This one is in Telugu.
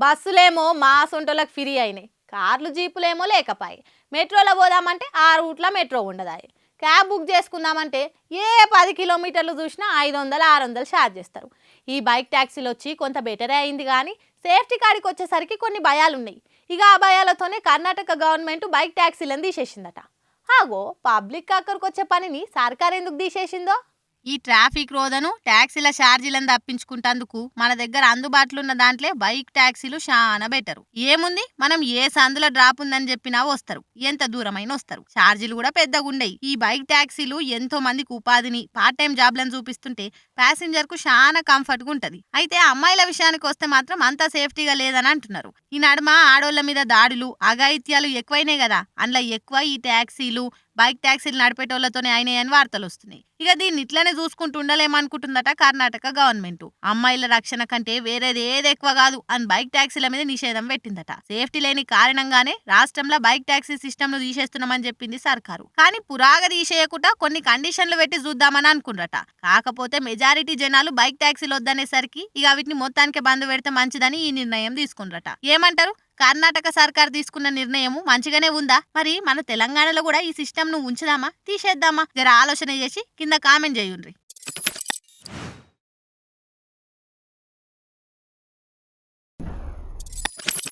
బస్సులేమో మా సొంటోళ్ళకి ఫ్రీ అయినాయి, కార్లు జీపులేమో లేకపాయి. మెట్రోలో పోదామంటే ఆ రూట్లో మెట్రో ఉండదాయి. క్యాబ్ బుక్ చేసుకుందామంటే ఏ 10 కిలోమీటర్లు చూసినా 500 600 ఛార్జ్ చేస్తారు. ఈ బైక్ ట్యాక్సీలు వచ్చి కొంత బెటరే అయింది, కానీ సేఫ్టీ కాడికి వచ్చేసరికి కొన్ని భయాలు ఉన్నాయి. ఇక ఆ భయాలతోనే కర్ణాటక గవర్నమెంట్ బైక్ ట్యాక్సీలను తీసేసిందట. ఆగో, పబ్లిక్ అక్కడికి వచ్చే పనిని సర్కార్ ఎందుకు తీసేసిందో? ఈ ట్రాఫిక్ రోదను ట్యాక్సీల ఛార్జీలను తప్పించుకుంటందుకు మన దగ్గర అందుబాటులో ఉన్న దాంట్లో బైక్ ట్యాక్సీలు చాలా బెటరు. ఏముంది, మనం ఏ సందులో డ్రాప్ ఉందని చెప్పినా వస్తారు, ఎంత దూరమైనా వస్తారు. ఛార్జీలు కూడా పెద్దగా ఉండయి. ఈ బైక్ ట్యాక్సీలు ఎంతో మందికి ఉపాధిని, పార్ట్ టైం జాబ్లను చూపిస్తుంటే ప్యాసింజర్ కు చాలా కంఫర్ట్ గా ఉంటది. అయితే అమ్మాయిల విషయానికి వస్తే మాత్రం అంత సేఫ్టీగా లేదని అంటున్నారు. ఈ నడుమ ఆడోళ్ల మీద దాడులు, అఘాయిత్యాలు ఎక్కువైనాయి కదా, అందులో ఎక్కువ ఈ ట్యాక్సీలు, బైక్ ట్యాక్సీలు నడిపేటోళ్లతోనే అయినాయని వార్తలు వస్తున్నాయి. ఇక దీన్ని ఇట్లనే చూసుకుంటూ ఉండలేమనుకుంటుందట కర్ణాటక గవర్నమెంట్. అమ్మాయిల రక్షణ కంటే వేరేది ఏది ఎక్కువ కాదు అని బైక్ ట్యాక్సీల మీద నిషేధం పెట్టిందట. సేఫ్టీ లేని కారణంగానే రాష్ట్రంలో బైక్ ట్యాక్సీ సిస్టమ్ ను తీసేస్తున్నామని చెప్పింది సర్కారు. కానీ పురాగా తీసేయకుండా కొన్ని కండిషన్లు పెట్టి చూద్దామని అనుకున్నట. కాకపోతే మెజారిటీ జనాలు బైక్ ట్యాక్సీలు వద్దనేసరికి ఇక వీటిని మొత్తానికి బంద్ పెడితే మంచిదని ఈ నిర్ణయం తీసుకున్నట. ఏమంటారు? కర్ణాటక సర్కార్ తీసుకున్న నిర్ణయం మంచిగానే ఉందా? మరి మన తెలంగాణలో కూడా ఈ సిస్టమ్ ను ఉంచుదామా, తీసేద్దామా? జర ఆలోచన చేసి కింద కామెంట్ చేయండి.